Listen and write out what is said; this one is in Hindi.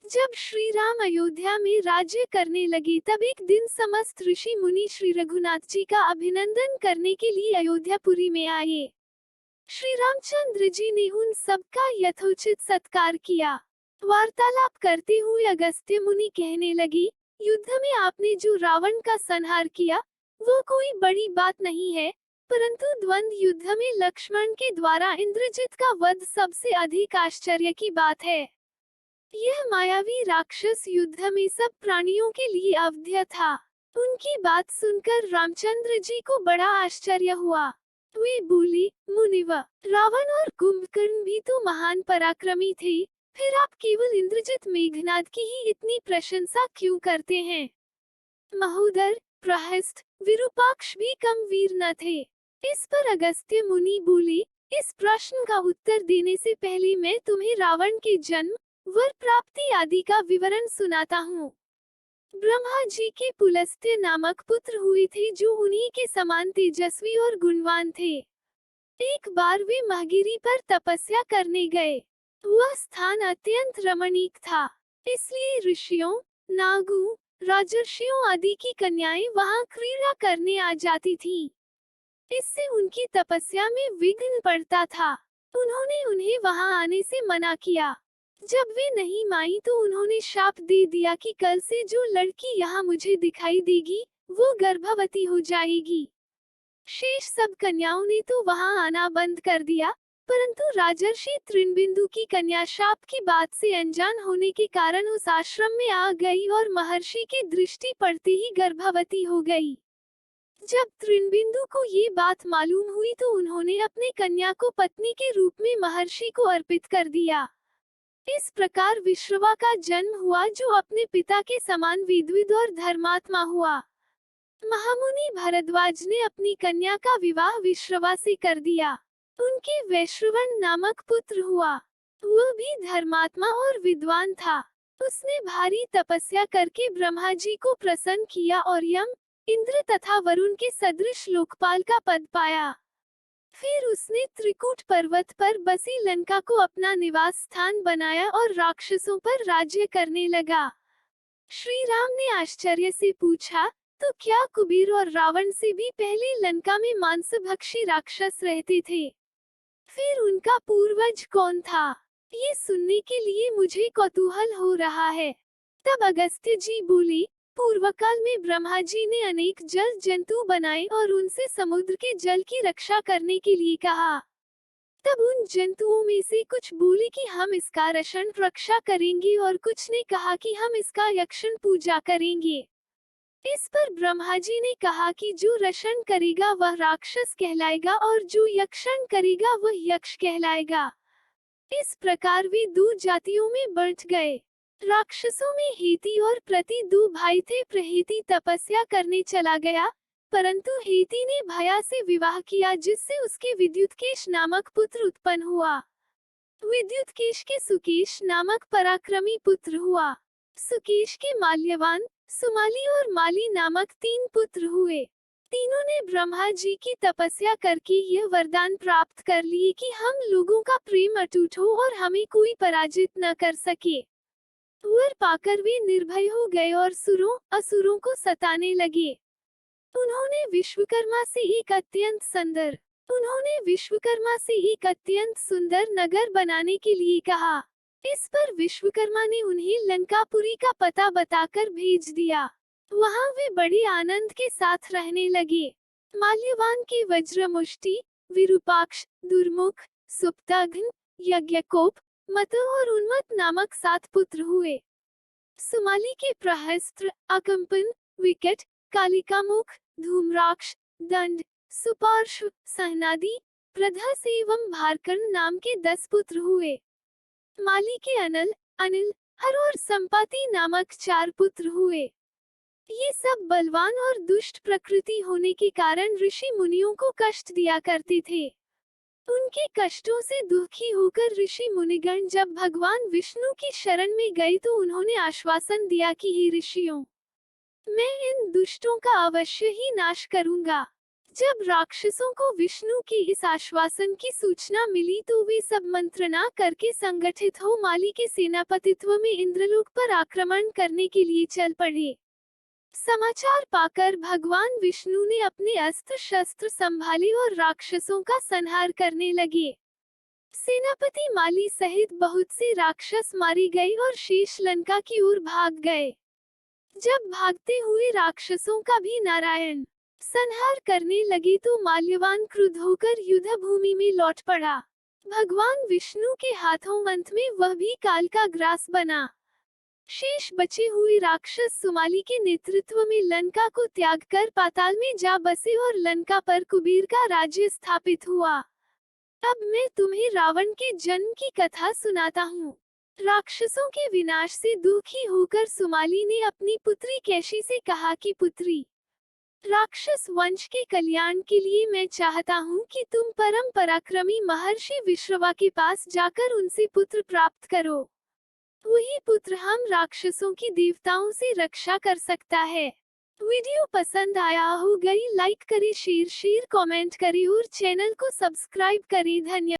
जब श्री राम अयोध्या में राज्य करने लगे तब एक दिन समस्त ऋषि मुनि श्री रघुनाथ जी का अभिनंदन करने के लिए अयोध्यापुरी में आए। श्री रामचंद्र जी ने उन सबका यथोचित सत्कार किया। वार्तालाप करते हुए अगस्त्य मुनि कहने लगे, युद्ध में आपने जो रावण का संहार किया वो कोई बड़ी बात नहीं है, परंतु द्वंद्व युद्ध में लक्ष्मण के द्वारा इंद्रजित का वध सबसे अधिक आश्चर्य की बात है। यह मायावी राक्षस युद्ध में सब प्राणियों के लिए अवध्य था। उनकी बात सुनकर रामचंद्र जी को बड़ा आश्चर्य हुआ। वे बोले, मुनिव, रावण और कुंभकर्ण भी तो महान पराक्रमी थे, फिर आप केवल इंद्रजित मेघनाद की ही इतनी प्रशंसा क्यों करते हैं? महोदर, प्रहस्त, विरूपाक्ष भी कम वीर न थे। इस पर अगस्त्य मुनि बोले, इस प्रश्न का उत्तर देने से पहले मैं तुम्हें रावण के जन्म, वर प्राप्ति आदि का विवरण सुनाता हूँ। ब्रह्मा जी के पुलस्त्य नामक पुत्र हुए थे जो उन्हीं के समान तेजस्वी और गुणवान थे। एक बार वे महगिरी पर तपस्या करने गए। वह स्थान अत्यंत रमणीक था, इसलिए ऋषियों, नागों, राजर्षियों आदि की कन्याएं वहां क्रीड़ा करने आ जाती थीं। इससे उनकी तपस्या में विघ्न पड़ता था। उन्होंने उन्हें वहां आने से मना किया। जब वे नहीं मानी तो उन्होंने शाप दे दिया कि कल से जो लड़की यहाँ मुझे दिखाई देगी वो गर्भवती हो जाएगी। शेष सब कन्याओं ने तो वहां आना बंद कर दिया, परंतु राजर्षि तृणबिंदु की कन्या शाप की बात से अनजान होने के कारण उस आश्रम में आ गई और महर्षि की दृष्टि पड़ते ही गर्भवती हो गई। जब तृणबिंदु को ये बात मालूम हुई तो उन्होंने अपने कन्या को पत्नी के रूप में महर्षि को अर्पित कर दिया। इस प्रकार विश्रवा का जन्म हुआ जो अपने पिता के समान विद्विद और धर्मात्मा हुआ। महामुनि भरद्वाज ने अपनी कन्या का विवाह विश्रवा से कर दिया। उनके वैश्रवण नामक पुत्र हुआ। वह भी धर्मात्मा और विद्वान था। उसने भारी तपस्या करके ब्रह्मा जी को प्रसन्न किया और यम, इंद्र तथा वरुण के सदृश लोकपाल का पद पाया। फिर उसने त्रिकूट पर्वत पर बसी लंका को अपना निवास स्थान बनाया और राक्षसों पर राज्य करने लगा। श्री राम ने आश्चर्य से पूछा, तो क्या कुबेर और रावण से भी पहले लंका में मांसभक्षी राक्षस रहते थे? फिर उनका पूर्वज कौन था? ये सुनने के लिए मुझे कौतूहल हो रहा है। तब अगस्त्य जी बोले, पूर्व काल में ब्रह्मा जी ने अनेक जल जंतु बनाए और उनसे समुद्र के जल की रक्षा करने के लिए कहा। तब उन जंतुओं में से कुछ बोले कि हम इसका रक्षण रक्षा करेंगे और कुछ ने कहा कि हम इसका यक्षण पूजा करेंगे। इस पर ब्रह्मा जी ने कहा कि जो रक्षण करेगा वह राक्षस कहलाएगा और जो यक्षण करेगा वह यक्ष कहलाएगा। इस प्रकार वे दो जातियों में बंट गए। राक्षसों में हेति और प्रति दो भाई थे। प्रहेति तपस्या करने चला गया, परंतु हेति ने भया से विवाह किया जिससे उसके विद्युतकेश नामक पुत्र उत्पन्न हुआ। विद्युतकेश के सुकेश नामक पराक्रमी पुत्र हुआ। सुकेश के माल्यवान, सुमाली और माली नामक तीन पुत्र हुए। तीनों ने ब्रह्मा जी की तपस्या करके यह वरदान प्राप्त कर लिए कि हम लोगों का प्रेम अटूट हो और हमें कोई पराजित न कर सके। वर पाकर वे निर्भय हो गए और सुरों, असुरों को सताने लगे। उन्होंने विश्वकर्मा से एक अत्यंत सुंदर नगर बनाने के लिए कहा। इस पर विश्वकर्मा ने उन्हें लंकापुरी का पता बताकर भेज दिया। वहां वे बड़े आनंद के साथ रहने लगे। माल्यवान के वज्रमुष्टि, विरूपाक्ष, दुर्मुख, सुप्ताघ्न, यज्ञकोप, मत और उन्मत्त नामक 7 पुत्र हुए। सुमाली के प्रहस्त्र, अकंपन, विकट, कालिकामुख, धूम्राक्ष, दंड, सुपार्श्व, सहनादि, प्रधस एवं भारकर्ण नाम के 10 पुत्र हुए। माली के अनल, अनिल, हर और संपाति नामक 4 पुत्र हुए। ये सब बलवान और दुष्ट प्रकृति होने के कारण ऋषि मुनियों को कष्ट दिया करते थे। उनके कष्टों से दुखी होकर ऋषि मुनिगण जब भगवान विष्णु की शरण में गए तो उन्होंने आश्वासन दिया कि हे ऋषियों, मैं इन दुष्टों का अवश्य ही नाश करूंगा। जब राक्षसों को विष्णु के इस आश्वासन की सूचना मिली तो वे सब मंत्रणा करके संगठित हो माली के सेनापतित्व में इंद्रलोक पर आक्रमण करने के लिए चल पड़े। समाचार पाकर भगवान विष्णु ने अपने अस्त्र शस्त्र संभाले और राक्षसों का संहार करने लगे। सेनापति माली सहित बहुत से राक्षस मारे गए और शेष लंका की ओर भाग गए। जब भागते हुए राक्षसों का भी नारायण संहार करने लगे तो माल्यवान क्रुद्ध होकर युद्ध भूमि में लौट पड़ा। भगवान विष्णु के हाथों अंत में वह भी काल का ग्रास बना। शेष बचे हुए राक्षस सुमाली के नेतृत्व में लंका को त्याग कर पाताल में जा बसे और लंका पर कुबेर का राज्य स्थापित हुआ। अब मैं तुम्हें रावण के जन्म की कथा सुनाता हूँ। राक्षसों के विनाश से दुखी होकर सुमाली ने अपनी पुत्री कैशी से कहा कि पुत्री, राक्षस वंश के कल्याण के लिए मैं चाहता हूँ कि तुम परम पराक्रमी महर्षि विश्रवा के पास जाकर उनसे पुत्र प्राप्त करो। वही पुत्र हम राक्षसों की देवताओं से रक्षा कर सकता है। वीडियो पसंद आया हो गई लाइक करें, शेयर कमेंट करें और चैनल को सब्सक्राइब करें। धन्यवाद।